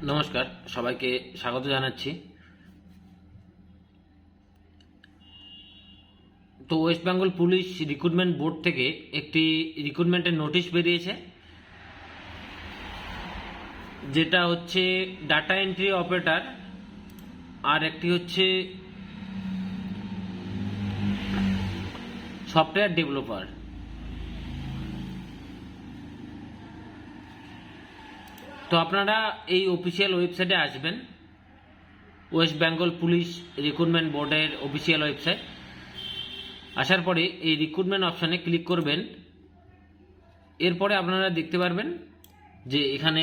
নমস্কার, সবাইকে স্বাগত জানাচ্ছি। তো West Bengal police recruitment board থেকে একটি রিক্রুটমেন্টের নোটিশ বেরিয়েছে, যেটা হচ্ছে ডাটা এন্ট্রি অপারেটর আর একটি হচ্ছে সফটওয়্যার ডেভেলপার। তো আপনারা এই অফিসিয়াল ওয়েবসাইটে আসবেন, ওয়েস্ট বেঙ্গল পুলিশ রিক্রুটমেন্ট বোর্ডের অফিসিয়াল ওয়েবসাইট। আসার পরে এই রিক্রুটমেন্ট অপশানে ক্লিক করবেন। এরপরে আপনারা দেখতে পারবেন যে এখানে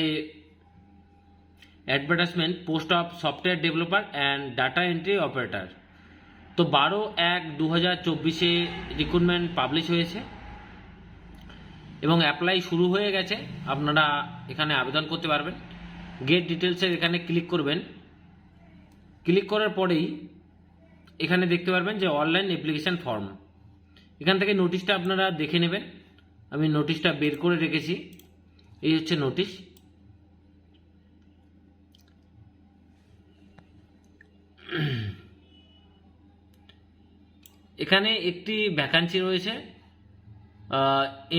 advertisement post of software developer and data entry operator. তো 12/1/2024 রিক্রুটমেন্ট পাবলিশ হয়েছে এবং অ্যাপ্লাই শুরু হয়ে গেছে। আপনারা এখানে আবেদন করতে পারবেন। গেট ডিটেলসের এখানে ক্লিক করবেন। ক্লিক করার পরেই এখানে দেখতে পারবেন যে অনলাইন অ্যাপ্লিকেশন ফর্ম। এখান থেকে নোটিশটা আপনারা দেখে নেবেন। আমি নোটিশটা বের করে রেখেছি। এই হচ্ছে নোটিশ। এখানে একটি ভ্যাকান্সি রয়েছে।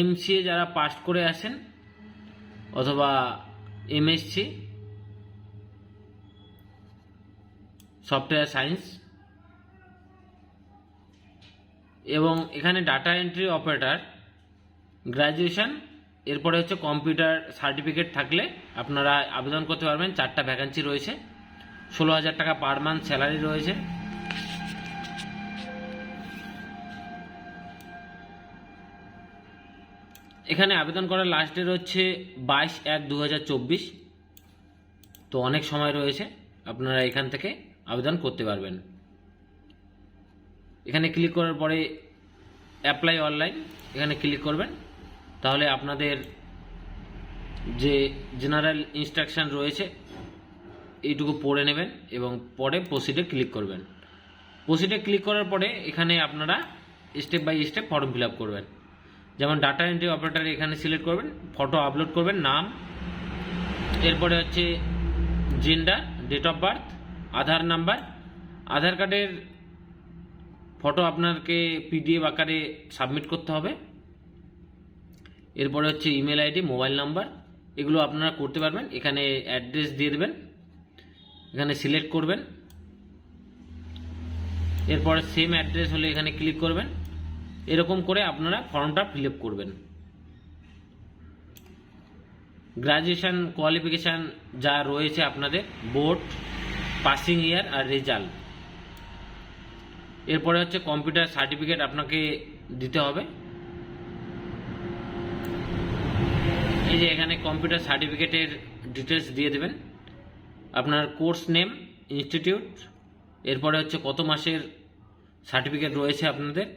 এমসিএ যারা পাস করে আসেন অথবা এমএসসি সফটওয়্যার সায়েন্স, এবং এখানে ডাটা এন্ট্রি অপারেটর গ্র্যাজুয়েশন, এরপরে হচ্ছে কম্পিউটার সার্টিফিকেট থাকলে আপনারা আবেদন করতে পারবেন। 4টা ভ্যাকান্সি রয়েছে। 16,000 টাকা পার মান্থ স্যালারি রয়েছে। এখানে আবেদন করার লাস্ট ডেট হচ্ছে 22/1/2024। তো অনেক সময় রয়েছে, আপনারা এখান থেকে আবেদন করতে পারবেন। এখানে ক্লিক করার পরে অ্যাপ্লাই অনলাইন এখানে ক্লিক করবেন। তাহলে আপনাদের যে জেনারেল ইনস্ট্রাকশন রয়েছে এইটুকু পড়ে নেবেন এবং পরে প্রসিডে ক্লিক করবেন। প্রসিডে ক্লিক করার পরে এখানে আপনারা step by step form fill up করবেন। যেমন ডাটা এন্ট্রি অপারেটর এখানে সিলেক্ট করবেন, ফটো আপলোড করবেন, নাম, এরপরে হচ্ছে gender, date of birth, Aadhaar number, Aadhaar কার্ডের ফটো আপনাকে পিডিএফ আকারে সাবমিট করতে হবে। এরপরে হচ্ছে ইমেল আইডি, মোবাইল নাম্বার, এগুলো আপনারা করতে পারবেন। এখানে অ্যাড্রেস দিয়ে দেবেন, এখানে সিলেক্ট করবেন। এরপরে সেম অ্যাড্রেস হলে এখানে ক্লিক করবেন। এরকম করে আপনারা ফর্মটা ফিল আপ করবেন। গ্র্যাজুয়েশন কোয়ালিফিকেশান যা রয়েছে আপনাদের, বোর্ড, পাসিং ইয়ার আর রেজাল্ট। এরপরে হচ্ছে কম্পিউটার সার্টিফিকেট আপনাকে দিতে হবে। এই যে এখানে কম্পিউটার সার্টিফিকেটের ডিটেলস দিয়ে দেবেন, আপনার কোর্স নেম, ইনস্টিটিউট, এরপরে হচ্ছে কত মাসের সার্টিফিকেট রয়েছে আপনাদের,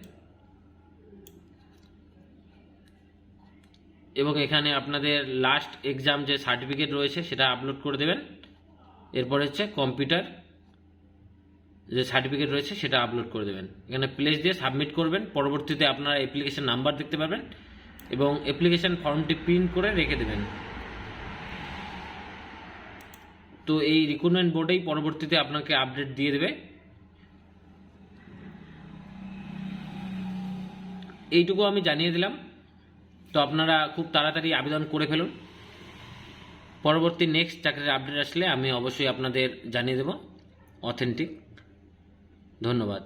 এবং এখানে আপনাদের লাস্ট এক্সাম যে সার্টিফিকেট রয়েছে সেটা আপলোড করে দেবেন। এরপর হচ্ছে কম্পিউটার যে সার্টিফিকেট রয়েছে সেটা আপলোড করে দেবেন। এখানে প্লেস দিয়ে সাবমিট করবেন। পরবর্তীতে আপনারা অ্যাপ্লিকেশন নাম্বার দেখতে পাবেন এবং অ্যাপ্লিকেশন ফর্মটি প্রিন্ট করে রেখে দেবেন। তো এই রিক্রুটমেন্ট বোর্ডেই পরবর্তীতে আপনাকে আপডেট দিয়ে দেবে। এইটুকু আমি জানিয়ে দিলাম। তো আপনারা খুব তাড়াতাড়ি আবেদন করে ফেলুন। পরবর্তী নেক্সট চাকরির আপডেট আসলে আমি অবশ্যই আপনাদের জানিয়ে দেব অথেন্টিক। ধন্যবাদ।